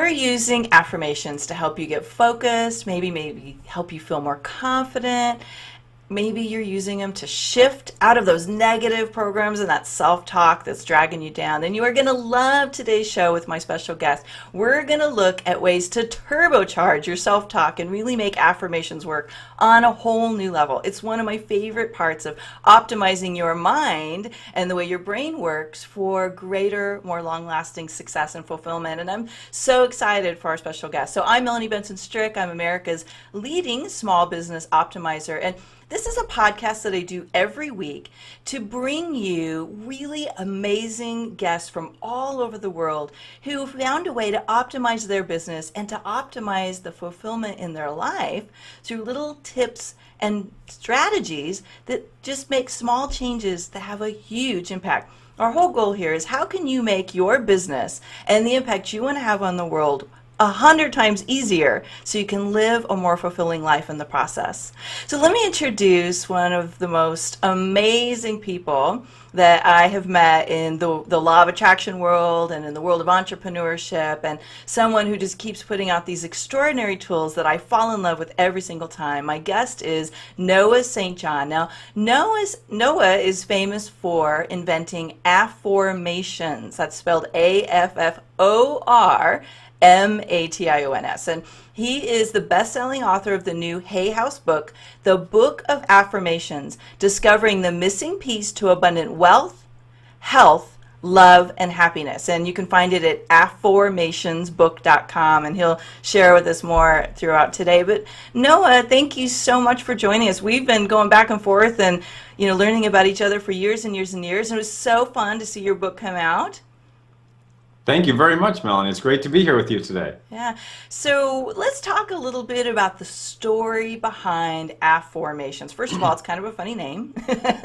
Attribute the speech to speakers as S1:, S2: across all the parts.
S1: you're using affirmations to help you get focused, maybe help you feel more confident, maybe you're using them to shift out of those negative programs and that self-talk that's dragging you down, then you are going to love today's show with my special guest. We're going to look at ways to turbocharge your self-talk and really make affirmations work on a whole new level. It's one of my favorite parts of optimizing your mind and the way your brain works for greater, more long-lasting success and fulfillment. And I'm so excited for our special guest. So I'm Melanie Benson Strick. I'm America's leading small business optimizer. And this is a podcast that I do every week to bring you really amazing guests from all over the world who found a way to optimize their business and to optimize the fulfillment in their life through little tips and strategies that just make small changes that have a huge impact. Our whole goal here is how can you make your business and the impact you want to have on the world 100 times easier so you can live a more fulfilling life in the process. So let me introduce one of the most amazing people that I have met in the law of attraction world and in the world of entrepreneurship, and someone who just keeps putting out these extraordinary tools that I fall in love with every single time. My guest is Noah St. John. Now, Noah is famous for inventing Afformations. That's spelled Afformations. And he is the best-selling author of the new Hay House book, The Book of Affirmations, Discovering the Missing Piece to Abundant Wealth, Health, Love, and Happiness. And you can find it at afformationsbook.com, and he'll share with us more throughout today. But Noah, thank you so much for joining us. We've been going back and forth and learning about each other for years and years and years, and it was so fun to see your book come out.
S2: Thank you very much, Melanie. It's great to be here with you today.
S1: Yeah. So let's talk a little bit about the story behind Afformations. First of all, it's kind of a funny name,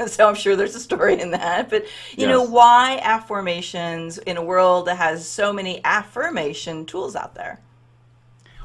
S1: so I'm sure there's a story in that. But, you know, why Afformations in a world that has so many affirmation tools out there?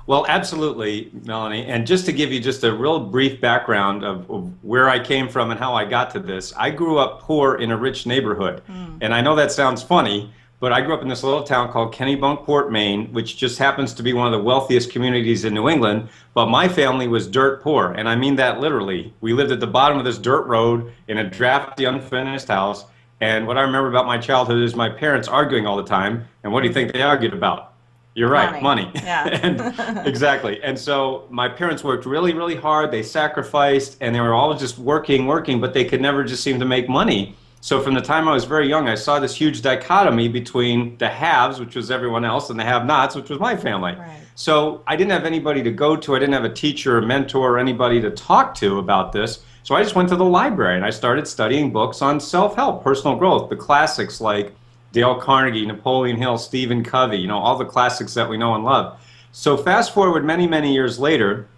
S2: Well, absolutely, Melanie. And just to give you just a real brief background of where I came from and how I got to this, I grew up poor in a rich neighborhood. And I know that sounds funny, but I grew up in this little town called Kennebunkport, Maine, which just happens to be one of the wealthiest communities in New England. But my family was dirt poor, and I mean that literally. We lived at the bottom of this dirt road in a drafty, unfinished house. And what I remember about my childhood is my parents arguing all the time. And what do you think they argued about? You're right, money.
S1: Yeah.
S2: And, exactly. And so my parents worked really, really hard. They sacrificed, and they were always just working, but they could never just seem to make money. So from the time I was very young, I saw this huge dichotomy between the haves, which was everyone else, and the have-nots, which was my family.
S1: Right.
S2: So I didn't have anybody to go to. I didn't have a teacher or mentor or anybody to talk to about this. So I just went to the library and I started studying books on self-help, personal growth, the classics like Dale Carnegie, Napoleon Hill, Stephen Covey, all the classics that we know and love. So fast forward many, many years later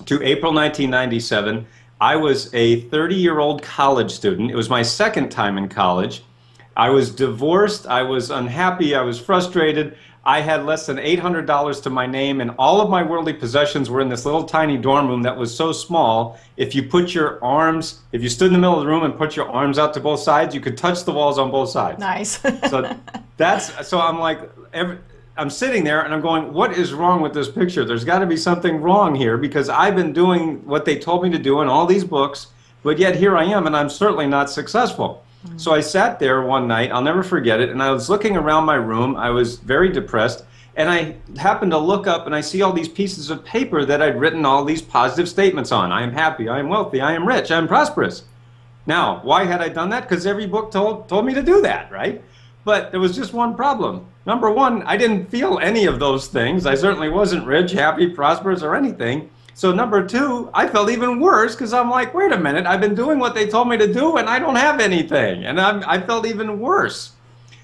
S2: to April 1997, I was a 30-year-old college student. It was my second time in college. I was divorced. I was unhappy. I was frustrated. I had less than $800 to my name, and all of my worldly possessions were in this little tiny dorm room that was so small. If you stood in the middle of the room and put your arms out to both sides, you could touch the walls on both sides.
S1: Nice.
S2: So I'm like, I'm sitting there and I'm going, what is wrong with this picture? There's got to be something wrong here, because I've been doing what they told me to do in all these books, but yet here I am and I'm certainly not successful. So I sat there one night, I'll never forget it, and I was looking around my room. I was very depressed, and I happened to look up and I see all these pieces of paper that I'd written all these positive statements on. I am happy, I am wealthy, I am rich, I am prosperous. Now, why had I done that? Because every book told me to do that, right? But there was just one problem. Number one, I didn't feel any of those things. I certainly wasn't rich, happy, prosperous, or anything. So number two, I felt even worse because I'm like, wait a minute, I've been doing what they told me to do and I don't have anything. And I felt even worse.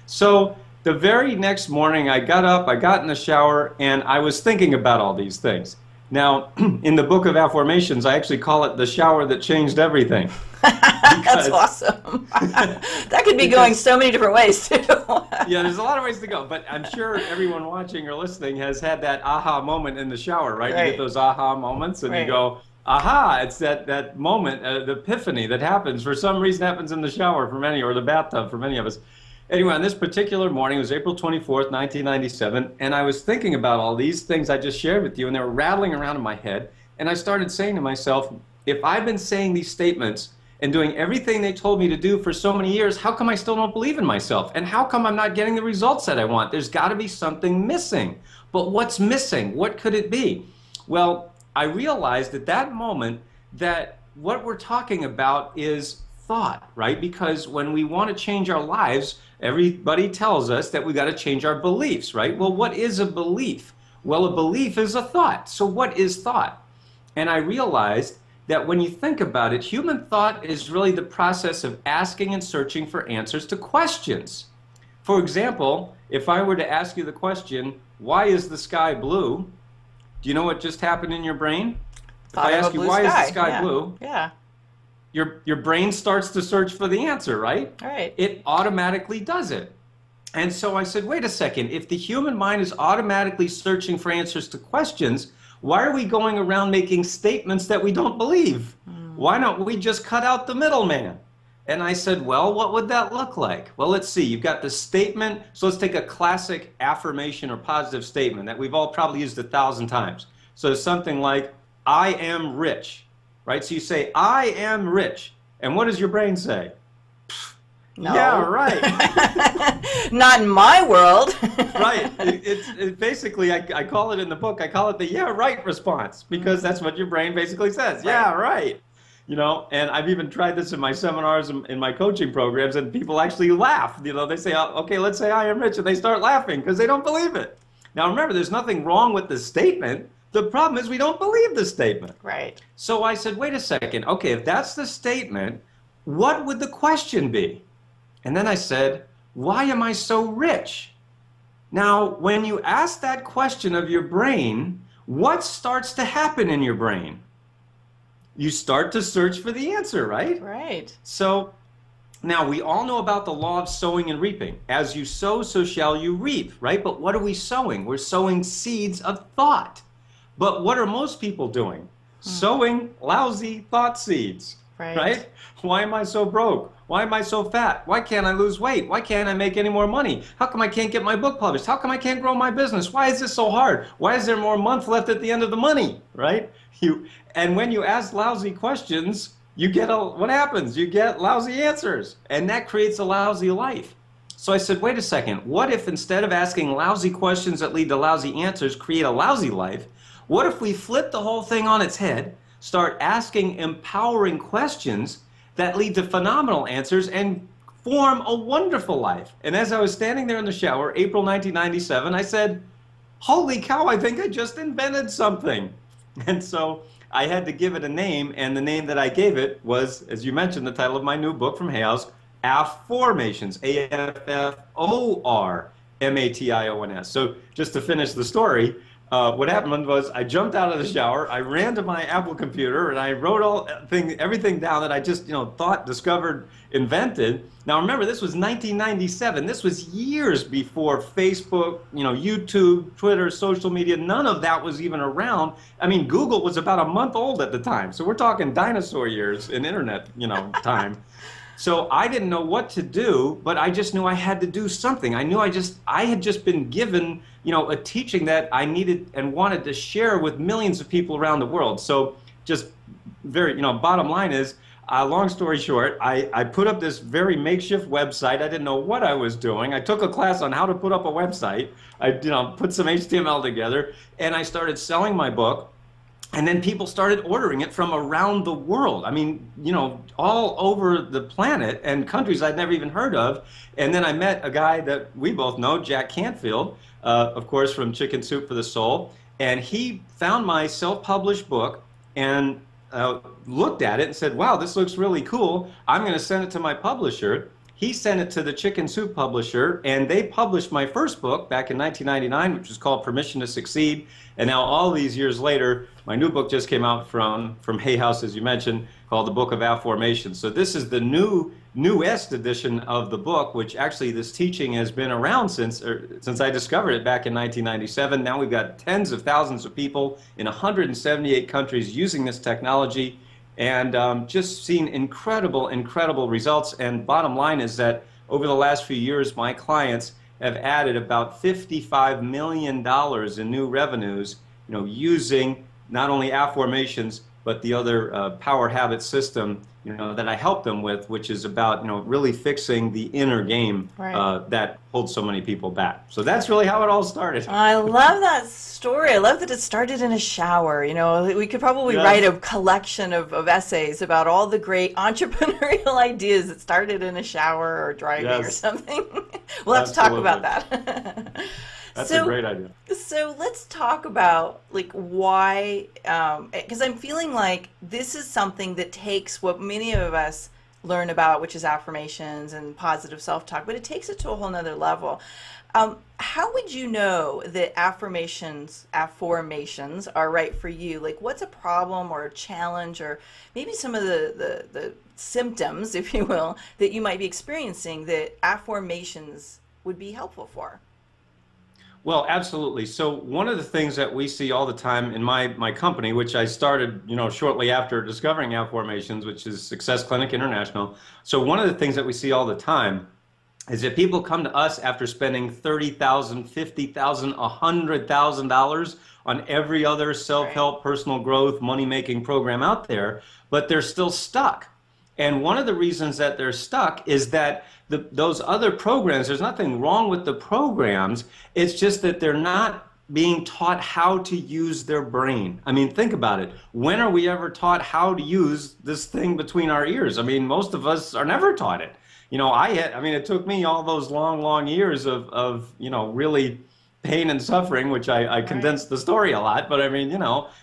S2: So the very next morning, I got up, I got in the shower, and I was thinking about all these things. Now, in the Book of Afformations, I actually call it the shower that changed everything.
S1: That's awesome. That could be going so many different ways, too.
S2: Yeah, there's a lot of ways to go, but I'm sure everyone watching or listening has had that aha moment in the shower, right? You get those aha moments, and you go, aha, it's that moment, the epiphany that happens, for some reason happens in the shower for many, or the bathtub for many of us. Anyway, on this particular morning, it was April 24th, 1997, and I was thinking about all these things I just shared with you, and they were rattling around in my head, and I started saying to myself, if I've been saying these statements and doing everything they told me to do for so many years, how come I still don't believe in myself? And how come I'm not getting the results that I want? There's got to be something missing. But what's missing? What could it be? Well, I realized at that moment that what we're talking about is thought, right? Because when we want to change our lives, everybody tells us that we got to change our beliefs, right? Well, what is a belief? Well, a belief is a thought. So what is thought? And I realized that when you think about it, human thought is really the process of asking and searching for answers to questions. For example, if I were to ask you the question, why is the sky blue? Do you know what just happened in your brain? If I ask you, why is the sky blue?
S1: Yeah.
S2: Your brain starts to search for the answer, right?
S1: Right.
S2: It automatically does it. And so I said, wait a second, if the human mind is automatically searching for answers to questions, why are we going around making statements that we don't believe? Why don't we just cut out the middleman? And I said, well, what would that look like? Well, let's see. You've got the statement. So let's take a classic affirmation or positive statement that we've all probably used 1,000 times. So something like, I am rich, right? So you say, I am rich. And what does your brain say?
S1: No.
S2: Yeah, right.
S1: Not in my world.
S2: Right. It's basically, I call it in the book, I call it the yeah, right response, because that's what your brain basically says. Right. Yeah, right. You know, and I've even tried this in my seminars and in my coaching programs, and people actually laugh. You know, they say, okay, let's say I am rich, and they start laughing because they don't believe it. Now, remember, there's nothing wrong with the statement. The problem is we don't believe the statement.
S1: Right.
S2: So I said, wait a second. Okay, if that's the statement, what would the question be? And then I said, why am I so rich? Now, when you ask that question of your brain, what starts to happen in your brain? You start to search for the answer, right?
S1: Right.
S2: So now we all know about the law of sowing and reaping. As you sow, so shall you reap, right? But what are we sowing? We're sowing seeds of thought. But what are most people doing? Sowing lousy thought seeds, right? Why am I so broke? Why am I so fat? Why can't I lose weight? Why can't I make any more money? How come I can't get my book published? How come I can't grow my business? Why is this so hard? Why is there more month left at the end of the money, right? And when you ask lousy questions, you get what happens? You get lousy answers, and that creates a lousy life. So I said, wait a second, what if instead of asking lousy questions that lead to lousy answers create a lousy life, what if we flip the whole thing on its head, start asking empowering questions that lead to phenomenal answers and form a wonderful life? And as I was standing there in the shower, April 1997, I said, holy cow, I think I just invented something. And so I had to give it a name, and the name that I gave it was, as you mentioned, the title of my new book from Hay House, Afformations, Afformations. So just to finish the story, what happened was I jumped out of the shower, I ran to my Apple computer, and I wrote everything down that I just thought, discovered, invented. Now remember, this was 1997. This was years before Facebook, YouTube, Twitter, social media. None of that was even around. I mean, Google was about a month old at the time. So we're talking dinosaur years in internet, time. So I didn't know what to do, but I just knew I had to do something. I knew I had just been given, a teaching that I needed and wanted to share with millions of people around the world. So just very, bottom line is, long story short, I put up this very makeshift website. I didn't know what I was doing. I took a class on how to put up a website. I, put some HTML together, and I started selling my book. And then people started ordering it from around the world. I mean, all over the planet and countries I'd never even heard of. And then I met a guy that we both know, Jack Canfield, of course, from Chicken Soup for the Soul. And he found my self-published book and looked at it and said, wow, this looks really cool. I'm going to send it to my publisher. He sent it to the Chicken Soup publisher, and they published my first book back in 1999, which was called Permission to Succeed. And now all these years later, my new book just came out from Hay House, as you mentioned, called The Book of Afformations. So this is the newest edition of the book, which actually this teaching has been around since I discovered it back in 1997. Now we've got tens of thousands of people in 178 countries using this technology, and just seen incredible results. And bottom line is that over the last few years, my clients have added about $55 million in new revenues, using not only Afformations, but the other power habit system, that I help them with, which is about, really fixing the inner game
S1: Right.
S2: that holds so many people back. So that's really how it all started.
S1: I love that story. I love that it started in a shower. We could probably write
S2: Yes,
S1: a collection of essays about all the great entrepreneurial ideas that started in a shower or driving or
S2: yes,
S1: something. We'll have to talk about
S2: absolutely.
S1: that.
S2: That's a
S1: So,
S2: great idea.
S1: so let's talk about like why, because I'm feeling like this is something that takes what many of us learn about, which is affirmations and positive self-talk, but it takes it to a whole nother level. How would you know that affirmations are right for you? Like, what's a problem or a challenge, or maybe some of the symptoms, if you will, that you might be experiencing that affirmations would be helpful for?
S2: Well, absolutely. So one of the things that we see all the time in my company, which I started, shortly after discovering Afformations, which is Success Clinic International. So one of the things that we see all the time is that people come to us after spending $30,000, $50,000, $100,000 on every other
S1: Right.
S2: self-help, personal growth, money-making program out there, but they're still stuck. And one of the reasons that they're stuck is that those other programs, there's nothing wrong with the programs, it's just that they're not being taught how to use their brain. I mean, think about it. When are we ever taught how to use this thing between our ears? I mean, most of us are never taught it. It took me all those long, long years of really pain and suffering, which I
S1: Right.
S2: condensed the story a lot. But I mean,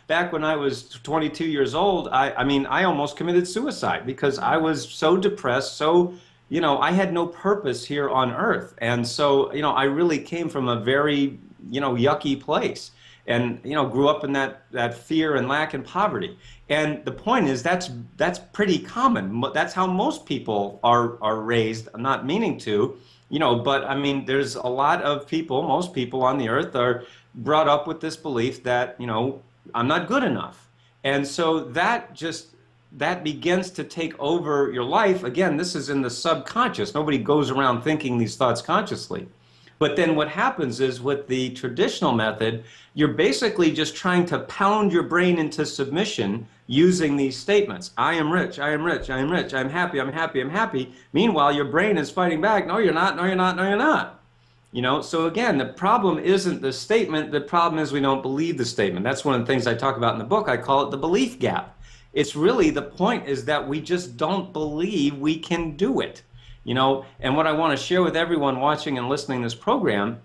S2: back when I was 22 years old, I almost committed suicide because I was so depressed, so, I had no purpose here on earth. And so, I really came from a very, yucky place and, grew up in that fear and lack and poverty. And the point is that's pretty common. That's how most people are raised, not meaning to, but I mean, there's a lot of people, most people on the earth are brought up with this belief that, I'm not good enough. And so that begins to take over your life. Again, this is in the subconscious. Nobody goes around thinking these thoughts consciously. But then what happens is with the traditional method, you're basically just trying to pound your brain into submission using these statements. I am rich, I am rich, I am rich, I'm happy, I'm happy, I'm happy. Meanwhile, your brain is fighting back. No, you're not, no, you're not, no, you're not. So again, the problem isn't the statement. The problem is we don't believe the statement. That's one of the things I talk about in the book. I call it the belief gap. It's really the point is that we just don't believe we can do it. And what I want to share with everyone watching and listening to this program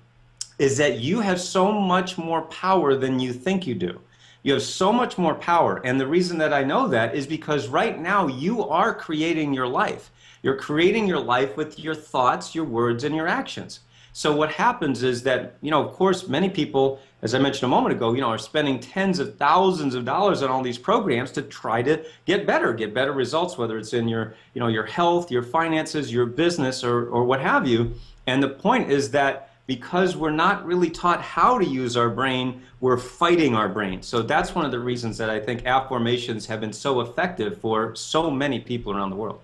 S2: is that you have so much more power than you think you do. You have so much more power. And the reason that I know that is because right now you are creating your life. You're creating your life with your thoughts, your words, and your actions. So what happens is that, of course, many people, as I mentioned a moment ago, are spending tens of thousands of dollars on all these programs to try to get better results, whether it's in your health, your finances, your business, or what have you. And the point is that because we're not really taught how to use our brain, we're fighting our brain. So that's one of the reasons that I think affirmations have been so effective for so many people around the world.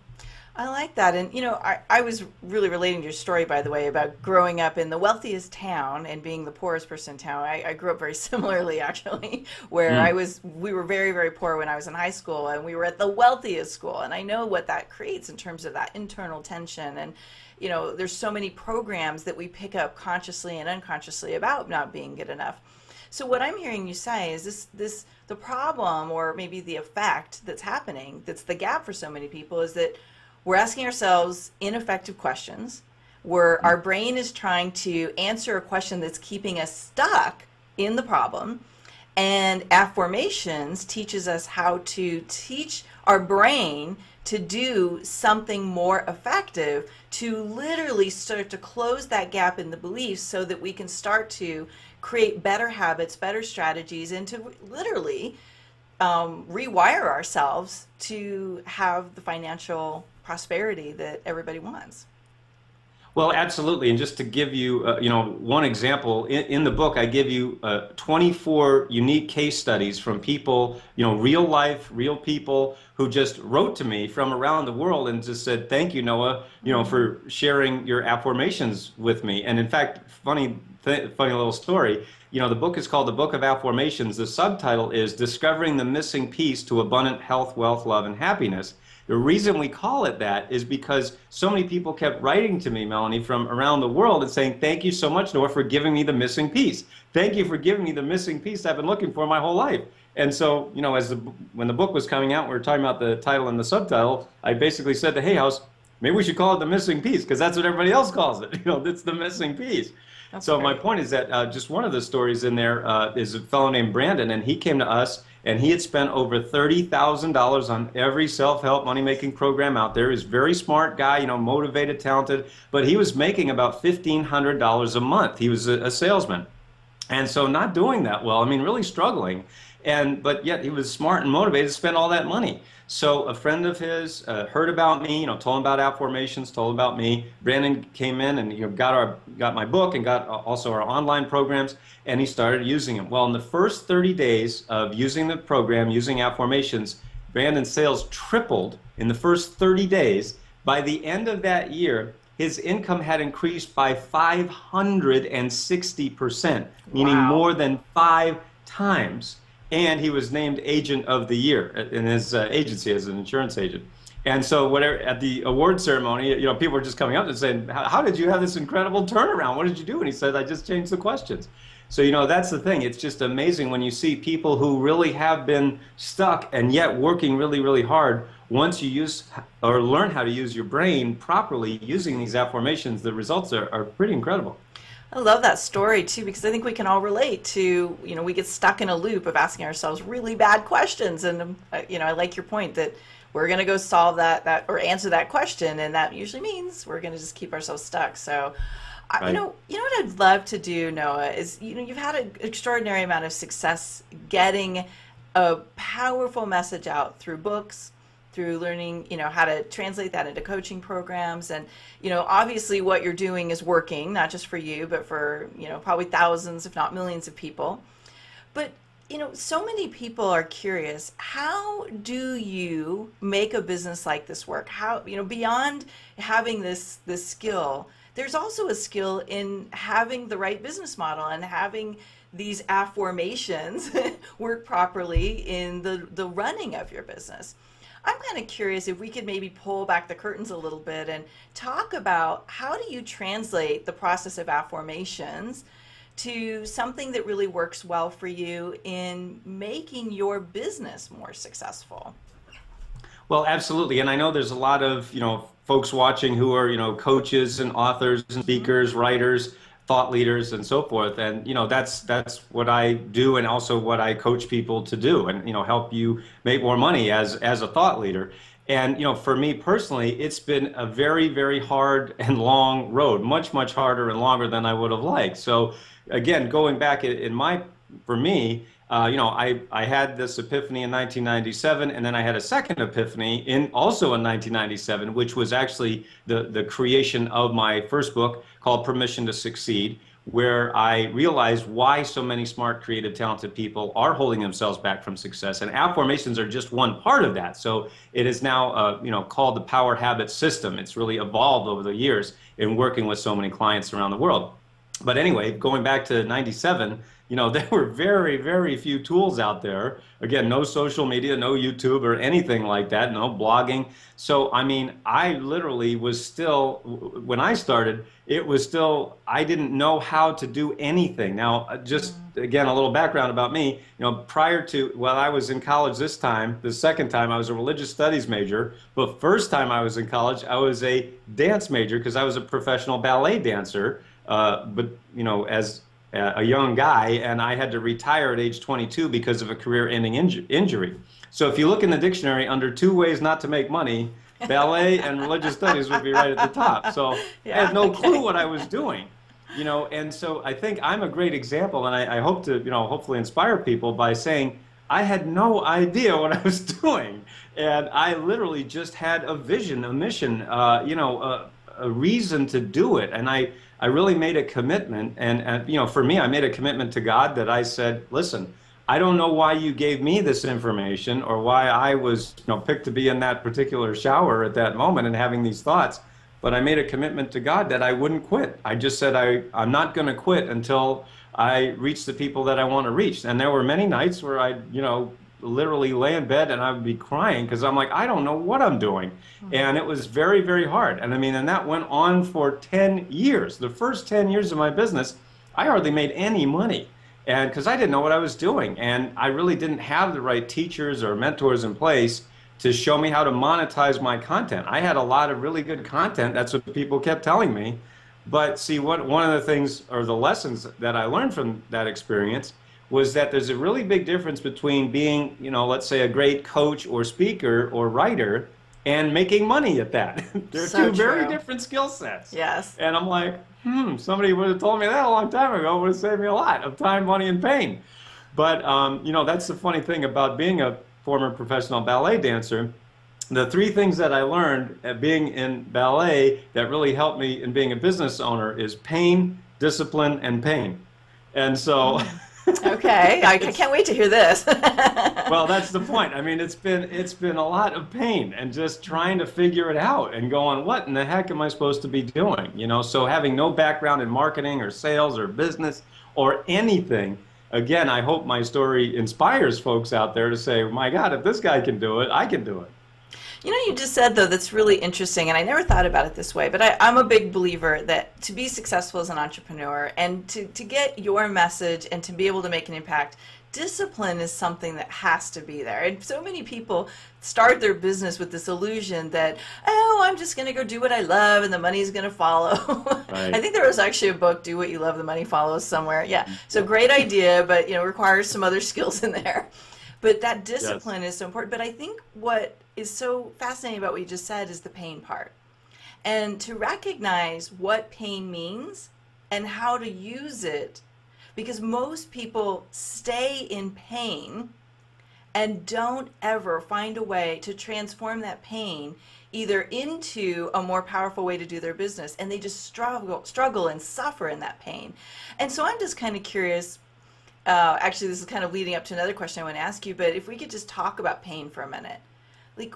S1: I like that. And, I was really relating to your story, by the way, about growing up in the wealthiest town and being the poorest person in town. I grew up very similarly, actually, where
S2: Mm.
S1: we were very, very poor when I was in high school, and we were at the wealthiest school. And I know what that creates in terms of that internal tension. And, there's so many programs that we pick up consciously and unconsciously about not being good enough. So what I'm hearing you say is this the problem, or maybe the effect that's happening, that's the gap for so many people, is that we're asking ourselves ineffective questions, where our brain is trying to answer a question that's keeping us stuck in the problem. And affirmations teaches us how to teach our brain to do something more effective, to literally start to close that gap in the beliefs so that we can start to create better habits, better strategies, and to literally rewire ourselves to have the financial prosperity that everybody wants.
S2: Well, absolutely. And just to give you, one example, in the book, I give you 24 unique case studies from people, real life, real people who just wrote to me from around the world and just said, "Thank you, Noah,
S1: Mm.
S2: for sharing your affirmations with me." And in fact, funny little story. The book is called The Book of Afformations. The subtitle is Discovering the Missing Piece to Abundant Health, Wealth, Love, and Happiness. The reason we call it that is because so many people kept writing to me, Melanie, from around the world and saying, "Thank you so much, Noah, for giving me the missing piece. Thank you for giving me the missing piece I've been looking for my whole life." And so, when the book was coming out, we were talking about the title and the subtitle. I basically said to Hay House, maybe we should call it the missing piece because that's what everybody else calls it. It's the missing piece.
S1: That's
S2: So my
S1: great.
S2: point is that just one of the stories in there is a fellow named Brandon, and he came to us, and he had spent over $30,000 on every self-help money-making program out there. He's a very smart guy, motivated, talented, but he was making about $1,500 a month. He was a salesman. And so not doing that well, I mean, really struggling. But yet he was smart and motivated to spend all that money. So a friend of his heard about me, told him about Afformations, told him about me. Brandon came in and got my book and got also our online programs, and he started using them. Well, in the first 30 days of using the program, using Afformations, Brandon's sales tripled in the first 30 days. By the end of that year, his income had increased by 560%, meaning
S1: Wow.
S2: more than 5 times. And he was named Agent of the Year in his agency as an insurance agent. And so, whatever at the award ceremony, people were just coming up and saying, "How did you have this incredible turnaround? What did you do?" And he said, "I just changed the questions." So, that's the thing. It's just amazing when you see people who really have been stuck and yet working really, really hard. Once you use or learn how to use your brain properly using these affirmations, the results are pretty incredible.
S1: I love that story too, because I think we can all relate to, we get stuck in a loop of asking ourselves really bad questions. And, I like your point that we're going to go solve that or answer that question. And that usually means we're going to just keep ourselves stuck. So,
S2: Right.
S1: what I'd love to do, Noah, is, you've had an extraordinary amount of success getting a powerful message out through books, through learning, how to translate that into coaching programs. And, obviously what you're doing is working, not just for you, but for, probably thousands, if not millions of people. But, so many people are curious, how do you make a business like this work? How, beyond having this skill, there's also a skill in having the right business model and having these affirmations work properly in the running of your business. I'm kind of curious if we could maybe pull back the curtains a little bit and talk about how do you translate the process of affirmations to something that really works well for you in making your business more successful.
S2: Well, absolutely. And I know there's a lot of, folks watching who are, coaches and authors and
S1: Hmm.
S2: speakers, writers, thought leaders and so forth. And, that's what I do and also what I coach people to do and, help you make more money as a thought leader. And, for me personally, it's been a very, very hard and long road, much, much harder and longer than I would have liked. So again, going back for me, I had this epiphany in 1997, and then I had a second epiphany also in 1997, which was actually the creation of my first book called Permission to Succeed, where I realized why so many smart, creative, talented people are holding themselves back from success. And affirmations are just one part of that. So it is now, called the Power Habit System. It's really evolved over the years in working with so many clients around the world. But anyway, going back to 97, there were very, very few tools out there. Again, no social media, no YouTube or anything like that, no blogging. So, I mean, I literally was still, when I started, it was still, I didn't know how to do anything. Now, just
S1: Mm.
S2: again, a little background about me, prior to, well, I was in college this time, the second time I was a religious studies major, but first time I was in college, I was a dance major because I was a professional ballet dancer. But as a young guy, and I had to retire at age 22 because of a career-ending injury. So if you look in the dictionary under two ways not to make money, ballet and religious studies would be right at the top. So I
S1: Yeah,
S2: had no clue
S1: okay.
S2: what I was doing, and so I think I'm a great example, and I hope to, hopefully inspire people by saying I had no idea what I was doing, and I literally just had a vision, a mission, a reason to do it. And I really made a commitment. And, you know, for me, I made a commitment to God that I said, listen, I don't know why you gave me this information or why I was, you know, picked to be in that particular shower at that moment and having these thoughts. But I made a commitment to God that I wouldn't quit. I just said, I'm not going to quit until I reach the people that I want to reach. And there were many nights where I, you know, literally lay in bed and I would be crying because I'm like, I don't know what I'm doing. And it was very, very hard. And I mean, and that went on for 10 years. The first 10 years of my business, I hardly made any money. And because I didn't know what I was doing. And I really didn't have the right teachers or mentors in place to show me how to monetize my content. I had a lot of really good content. That's what people kept telling me. But see, one of the things or the lessons that I learned from that experience was that there's a really big difference between being, you know, let's say a great coach or speaker or writer and making money at that. They're
S1: So
S2: two very
S1: true.
S2: different skill sets.
S1: Yes.
S2: And I'm like, somebody would have told me that a long time ago. It would have saved me a lot of time, money, and pain. But, you know, that's the funny thing about being a former professional ballet dancer. The three things that I learned at being in ballet that really helped me in being a business owner is pain, discipline, and pain. And so...
S1: Okay, I can't wait to hear this.
S2: Well, that's the point. I mean, it's been a lot of pain and just trying to figure it out and going, what in the heck am I supposed to be doing? You know, so having no background in marketing or sales or business or anything. Again, I hope my story inspires folks out there to say, my God, if this guy can do it, I can do it.
S1: You know, you just said, though, that's really interesting, and I never thought about it this way, but I'm a big believer that to be successful as an entrepreneur and to get your message and to be able to make an impact, discipline is something that has to be there. And so many people start their business with this illusion that, oh, I'm just going to go do what I love and the money's going to follow.
S2: Right.
S1: I think there was actually a book, Do What You Love, the Money Follows, somewhere. Yeah, so great idea, but, you know, requires some other skills in there. But that discipline is so important. But I think what is so fascinating about what you just said is the pain part. And to recognize what pain means and how to use it, because most people stay in pain and don't ever find a way to transform that pain either into a more powerful way to do their business. And they just struggle and suffer in that pain. And so I'm just kind of curious. Actually, this is kind of leading up to another question I want to ask you, but if we could just talk about pain for a minute. Like,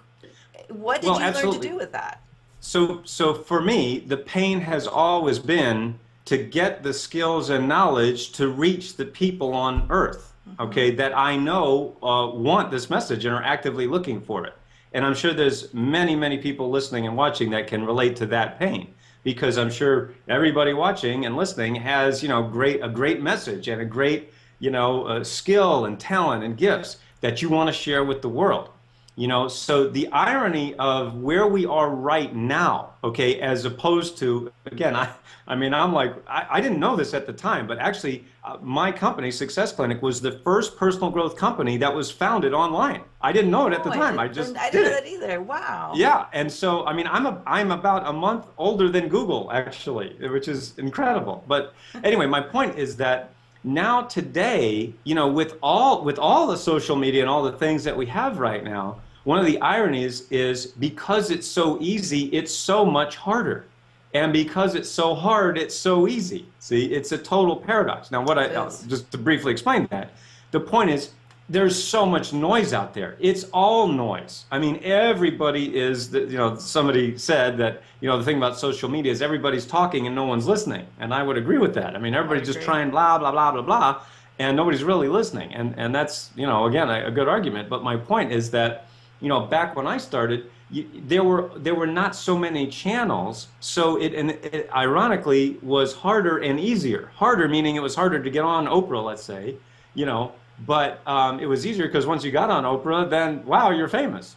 S1: what did you learn to do with that?
S2: So for me, the pain has always been to get the skills and knowledge to reach the people on earth, okay, that I know want this message and are actively looking for it. And I'm sure there's many, many people listening and watching that can relate to that pain. Because I'm sure everybody watching and listening has, you know, a great message and a great, you know, skill and talent and gifts that you want to share with the world. You know, so the irony of where we are right now, okay, as opposed to, again, I mean, I'm like, I didn't know this at the time, but actually my company, Success Clinic, was the first personal growth company that was founded online. I didn't know it at the time. I didn't know
S1: that either. Wow.
S2: Yeah, and so, I mean, I'm about a month older than Google, actually, which is incredible. But anyway, my point is that now today, you know, with all the social media and all the things that we have right now, one of the ironies is because it's so easy, it's so much harder. And because it's so hard, it's so easy. See, it's a total paradox. Now, just to briefly explain that, the point is there's so much noise out there. It's all noise. I mean, everybody is, you know, somebody said that, you know, the thing about social media is everybody's talking and no one's listening. And I would agree with that. I mean, everybody's just trying blah, blah, blah, blah, blah, and nobody's really listening. And that's, you know, again, a good argument. But my point is that, you know, back when I started, there were not so many channels, so it ironically was harder and easier. Harder meaning it was harder to get on Oprah, let's say, you know, but it was easier because once you got on Oprah, then wow, you're famous,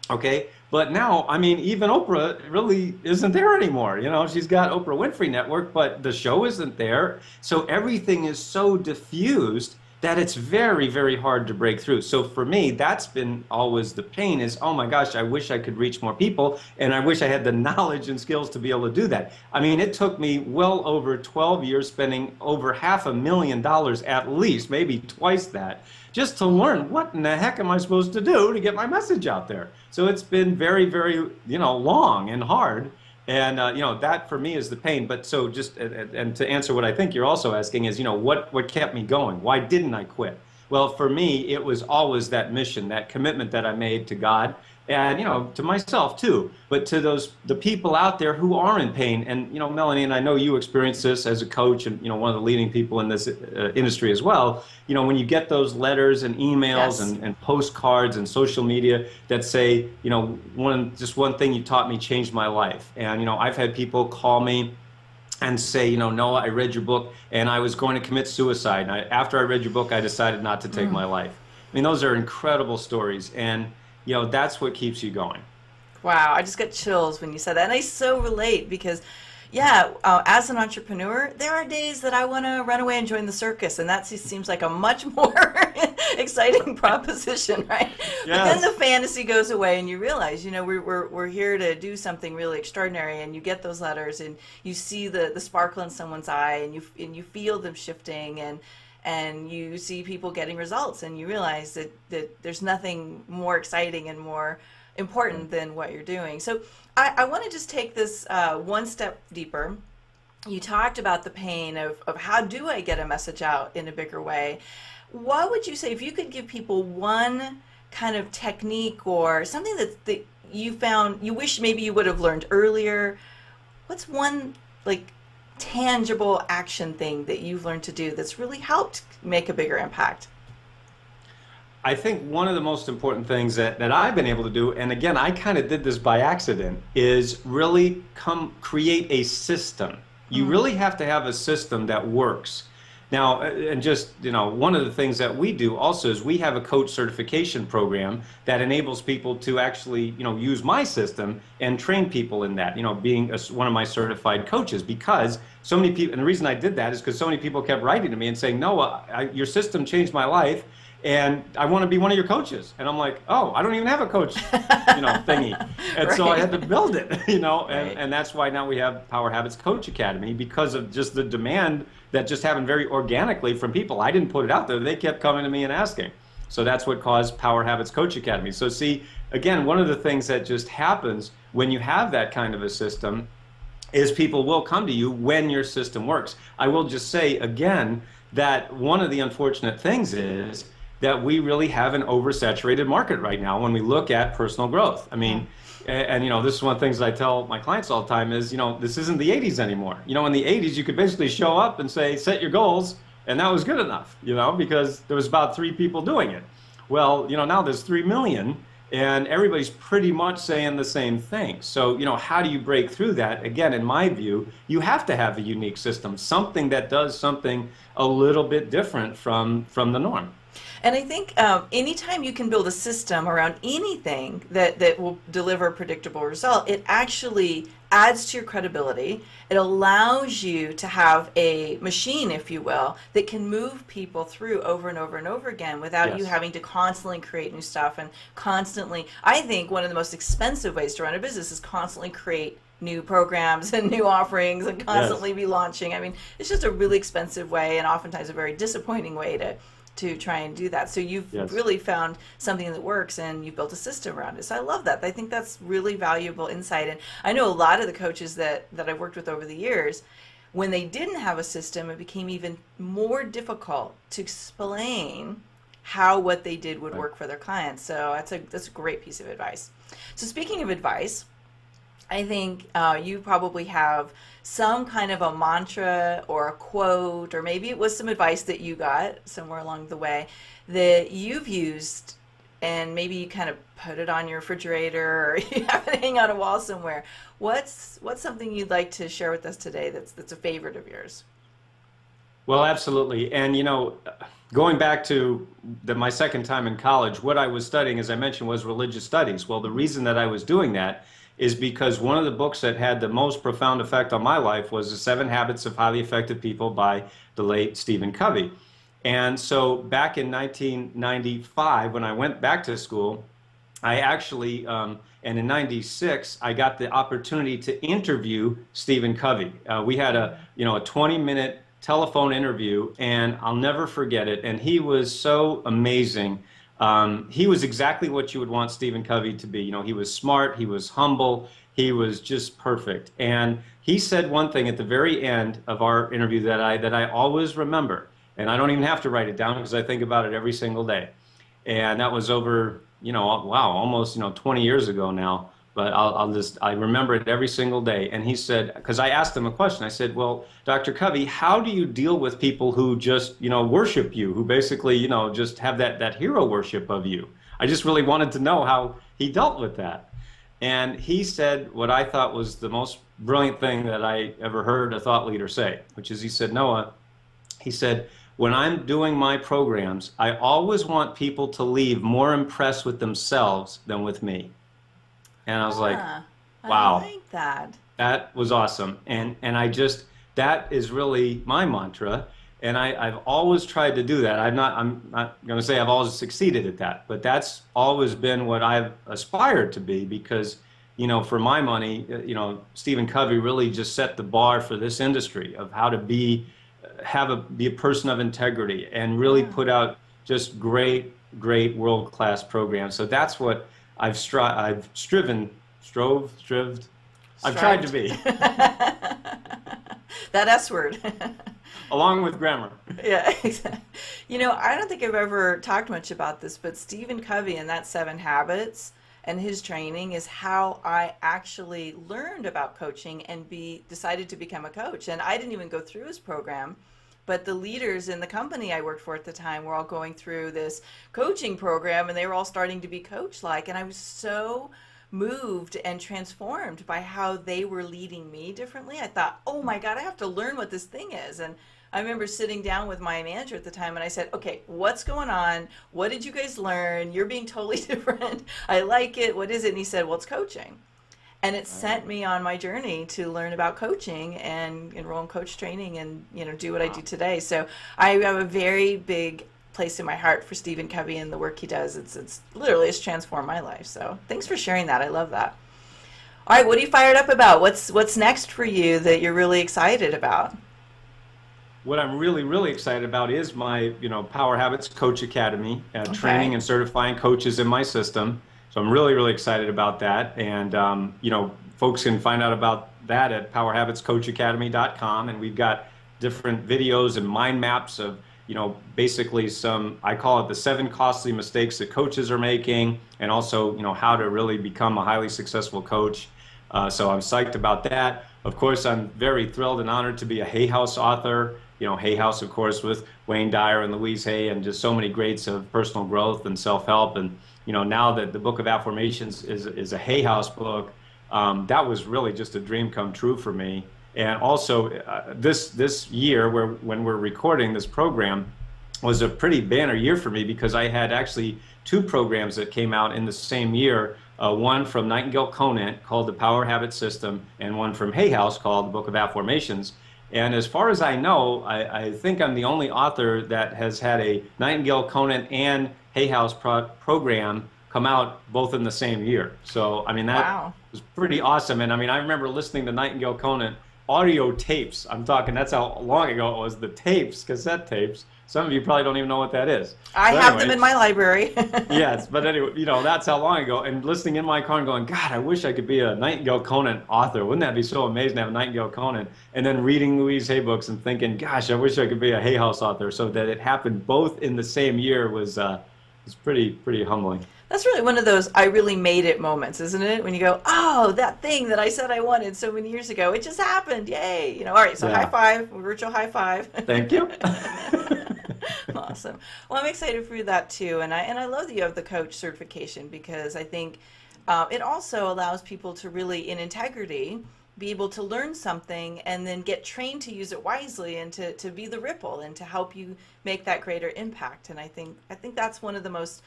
S2: okay? But now, I mean, even Oprah really isn't there anymore. You know, she's got Oprah Winfrey Network, but the show isn't there. So everything is so diffused that it's very, very hard to break through. So for me, that's been always the pain is, oh my gosh, I wish I could reach more people, and I wish I had the knowledge and skills to be able to do that. I mean, it took me well over 12 years, spending over $500,000 at least, maybe twice that, just to learn what in the heck am I supposed to do to get my message out there. So it's been very, very, you know, long and hard. And that for me is the pain. But so just and to answer what I think you're also asking is, what kept me going? Why didn't I quit? Well, for me, it was always that mission, that commitment that I made to God and, to myself too, but to the people out there who are in pain. And, Melanie, and I know you experience this as a coach and, one of the leading people in this industry as well. When you get those letters and emails
S1: Yes.
S2: and postcards and social media that say, one thing you taught me changed my life. And, I've had people call me and say, Noah, I read your book and I was going to commit suicide. And after I read your book, I decided not to take my life. I mean, those are incredible stories. And, that's what keeps you going.
S1: Wow, I just got chills when you said that. And I so relate because, yeah, as an entrepreneur, there are days that I want to run away and join the circus. And that just seems like a much more exciting proposition, right?
S2: Yes.
S1: But then the fantasy goes away and you realize, we're here to do something really extraordinary. And you get those letters and you see the sparkle in someone's eye and you feel them shifting and you see people getting results and you realize that there's nothing more exciting and more important than what you're doing. So I want to just take this one step deeper. You talked about the pain of how do I get a message out in a bigger way. What would you say if you could give people one kind of technique or something that you found you wish maybe you would have learned earlier? What's one tangible action thing that you've learned to do that's really helped make a bigger impact?
S2: I think one of the most important things that I've been able to do, and again, I kind of did this by accident, is really create a system. You really have to have a system that works. Now, and just, one of the things that we do also is we have a coach certification program that enables people to actually, use my system and train people in that, being one of my certified coaches, because so many people, and the reason I did that is because so many people kept writing to me and saying, Noah, your system changed my life and I want to be one of your coaches. And I'm like, oh, I don't even have a coach, thingy. And
S1: Right.
S2: so I had to build it, and,
S1: Right.
S2: and that's why now we have Power Habits Coach Academy, because of just the demand that just happened very organically from people. I didn't put it out there. They kept coming to me and asking. So that's what caused Power Habits Coach Academy. So see, again, one of the things that just happens when you have that kind of a system is people will come to you when your system works. I will just say again that one of the unfortunate things is that we really have an oversaturated market right now when we look at personal growth. I mean, and this is one of the things that I tell my clients all the time is, this isn't the 80s anymore. In the 80s, you could basically show up and say, set your goals, and that was good enough, because there was about 3 people doing it. Well, now there's 3 million, and everybody's pretty much saying the same thing. So, how do you break through that? Again, in my view, you have to have a unique system, something that does something a little bit different from the norm.
S1: And I think anytime you can build a system around anything that will deliver a predictable result, it actually adds to your credibility. It allows you to have a machine, if you will, that can move people through over and over and over again without you
S2: Yes.
S1: having to constantly create new stuff and constantly. I think one of the most expensive ways to run a business is constantly create new programs and new offerings and constantly be launching. I mean, it's just a really expensive way and oftentimes a very disappointing way to try and do that. So you've
S2: Yes.
S1: really found something that works and you've built a system around it. So I love that. I think that's really valuable insight. And I know a lot of the coaches that I've worked with over the years, when they didn't have a system, it became even more difficult to explain how what they did would work for their clients. So that's a great piece of advice. So speaking of advice, I think you probably have some kind of a mantra or a quote, or maybe it was some advice that you got somewhere along the way that you've used, and maybe you kind of put it on your refrigerator or you have it hang on a wall somewhere. What's something you'd like to share with us today that's a favorite of yours?
S2: Well, absolutely. And, going back to my second time in college, what I was studying, as I mentioned, was religious studies. Well, the reason that I was doing that is because one of the books that had the most profound effect on my life was The 7 Habits of Highly Effective People by the late Stephen Covey. And so back in 1995, when I went back to school, I actually, and in 96, I got the opportunity to interview Stephen Covey. We had a 20-minute telephone interview, and I'll never forget it. And he was so amazing. He was exactly what you would want Stephen Covey to be. You know, he was smart, he was humble, he was just perfect. And he said one thing at the very end of our interview that I always remember, and I don't even have to write it down because I think about it every single day. And that was over, you know, wow, almost, you know, 20 years ago now. But I remember it every single day. And he said, because I asked him a question, I said, well, Dr. Covey, how do you deal with people who just, you know, worship you, who basically, you know, just have that hero worship of you? I just really wanted to know how he dealt with that. And he said what I thought was the most brilliant thing that I ever heard a thought leader say, which is he said, Noah, he said, when I'm doing my programs, I always want people to leave more impressed with themselves than with me. And I was like,
S1: Ah, I
S2: wow,
S1: like that.
S2: that was awesome. And I just, that is really my mantra. And I've always tried to do that. I'm not going to say I've always succeeded at that, but that's always been what I've aspired to be because, you know, for my money, you know, Stephen Covey really just set the bar for this industry of how to be a person of integrity and really
S1: Yeah.
S2: put out just great world-class programs. So that's what I've strived, I've tried to
S1: Strived.
S2: be,
S1: That S word.
S2: along with grammar.
S1: Yeah, exactly. You know, I don't think I've ever talked much about this, but Stephen Covey and that Seven Habits and his training is how I actually learned about coaching and decided to become a coach. And I didn't even go through his program, but the leaders in the company I worked for at the time were all going through this coaching program and they were all starting to be coach-like. And I was so moved and transformed by how they were leading me differently. I thought, oh my God, I have to learn what this thing is. And I remember sitting down with my manager at the time and I said, okay, what's going on? What did you guys learn? You're being totally different. I like it. What is it? And he said, well, it's coaching. And it sent me on my journey to learn about coaching and enroll in coach training and, you know, do what I do today. So I have a very big place in my heart for Stephen Covey and the work he does. It's literally, it's transformed my life. So thanks for sharing that. I love that. All right, what are you fired up about? What's next for you that you're really excited about?
S2: What I'm really excited about is my, you know, Power Habits Coach Academy, training
S1: Okay.
S2: and certifying coaches in my system. So I'm really excited about that. And, you know, folks can find out about that at powerhabitscoachacademy.com. And we've got different videos and mind maps of, you know, basically I call it the 7 costly mistakes that coaches are making, and also, you know, how to really become a highly successful coach. So I'm psyched about that. Of course, I'm very thrilled and honored to be a Hay House author. You know, Hay House, of course, with Wayne Dyer and Louise Hay, and just so many greats of personal growth and self-help. And, you know, now that the book of Afformations is a Hay House book, that was really just a dream come true for me. And also, this year, when we're recording this program, was a pretty banner year for me because I had actually 2 programs that came out in the same year. One from Nightingale Conant called The Power Habit System, and one from Hay House called The Book of Afformations. And as far as I know, I think I'm the only author that has had a Nightingale Conant and Hay House program come out both in the same year. So, I mean, that
S1: Wow.
S2: was pretty awesome. And I mean, I remember listening to Nightingale Conant audio tapes. I'm talking, that's how long ago it was, the tapes, cassette tapes. Some of you probably don't even know what that is.
S1: I
S2: But
S1: have them
S2: anyway,
S1: in my library.
S2: yes, but anyway, you know, that's how long ago. And listening in my car and going, God, I wish I could be a Nightingale Conant author. Wouldn't that be so amazing to have a Nightingale Conant? And then reading Louise Hay books and thinking, gosh, I wish I could be a Hay House author. So that it happened both in the same year was pretty humbling.
S1: That's really one of those I really made it moments, isn't it? When you go, oh, that thing that I said I wanted so many years ago, it just happened. Yay. You know, all right, so high
S2: Yeah.
S1: five, virtual high five.
S2: Thank you.
S1: Awesome. Well, I'm excited for that too, and I love that you have the coach certification because I think it also allows people to really, in integrity, be able to learn something and then get trained to use it wisely and to be the ripple and to help you make that greater impact. And I think that's one of the most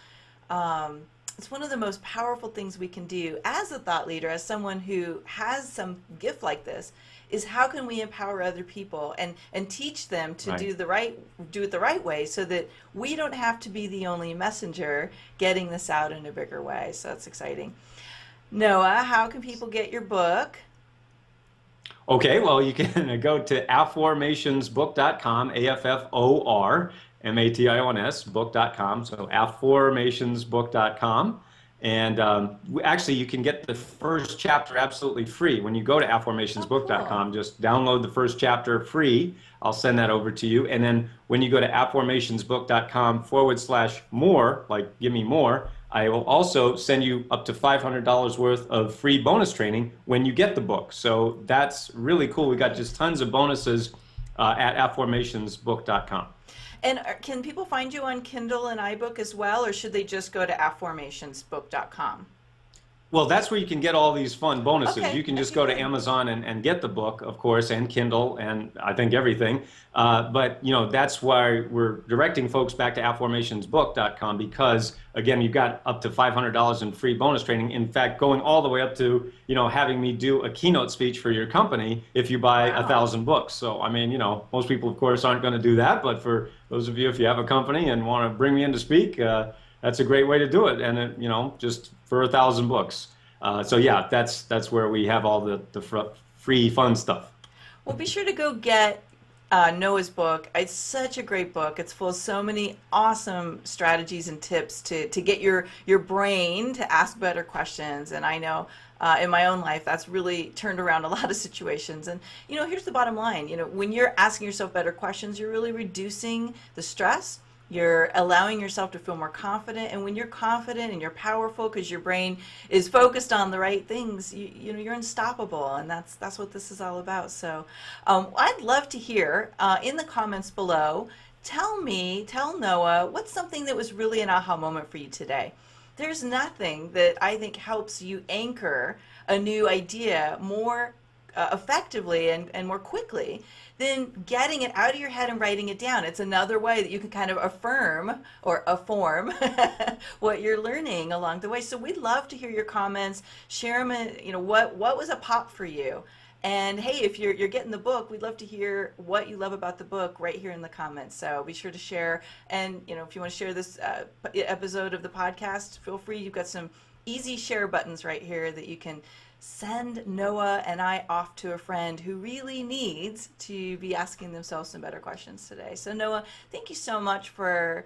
S1: it's one of the most powerful things we can do as a thought leader, as someone who has some gift like this, is how can we empower other people and teach them to
S2: Right.
S1: do it the right way so that we don't have to be the only messenger getting this out in a bigger way. So that's exciting. Noah, how can people get your book?
S2: Okay, well, you can go to afformationsbook.com, AFFORMATIONS book.com. So afformationsbook.com. And actually, you can get the first chapter absolutely free. When you go to
S1: Oh, cool.
S2: afformationsbook.com, just download the first chapter free. I'll send that over to you. And then when you go to afformationsbook.com/more, like give me more, I will also send you up to $500 worth of free bonus training when you get the book. So that's really cool. We got just
S1: Great.
S2: tons of bonuses at afformationsbook.com.
S1: And can people find you on Kindle and iBook as well, or should they just go to afformationsbook.com?
S2: Well, that's where you can get all these fun bonuses.
S1: Okay,
S2: You can just
S1: okay,
S2: go to
S1: good.
S2: Amazon and get the book, of course, and Kindle, and I think everything. But that's why we're directing folks back to afformationsbook.com because, again, you've got up to $500 in free bonus training. In fact, going all the way up to having me do a keynote speech for your company if you buy a
S1: Wow.
S2: thousand books. So, I mean, most people, of course, aren't going to do that. But for those of you, if you have a company and want to bring me in to speak, that's a great way to do it, and just for 1,000 books. So yeah, that's where we have all the free fun stuff.
S1: Well, be sure to go get Noah's book. It's such a great book. It's full of so many awesome strategies and tips to get your brain to ask better questions. And I know in my own life that's really turned around a lot of situations. And here's the bottom line. When you're asking yourself better questions, you're really reducing the stress. You're allowing yourself to feel more confident, and when you're confident and you're powerful because your brain is focused on the right things, you're unstoppable, and that's what this is all about. So, I'd love to hear in the comments below. Tell Noah, what's something that was really an aha moment for you today? There's nothing that I think helps you anchor a new idea more effectively and more quickly than getting it out of your head and writing it down. It's another way that you can kind of affirm or afform what you're learning along the way. So we'd love to hear your comments. Share them. What was a pop for you? And hey, if you're getting the book, we'd love to hear what you love about the book right here in the comments. So be sure to share. And if you want to share this episode of the podcast, feel free. You've got some easy share buttons right here that you can send Noah and I off to a friend who really needs to be asking themselves some better questions today. So Noah, thank you so much I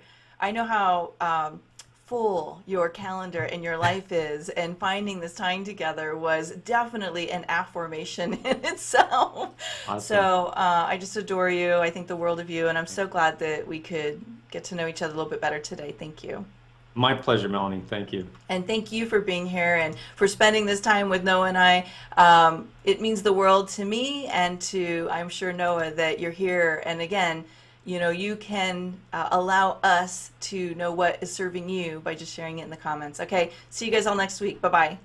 S1: know how full your calendar and your life is, and finding this time together was definitely an affirmation in itself.
S2: Awesome.
S1: So I just adore you. I think the world of you, and I'm so glad that we could get to know each other a little bit better today. Thank you.
S2: My pleasure, Melanie. Thank you.
S1: And thank you for being here and for spending this time with Noah and I. It means the world to me and to, I'm sure, Noah, that you're here. And again, you can allow us to know what is serving you by just sharing it in the comments. Okay, see you guys all next week. Bye-bye.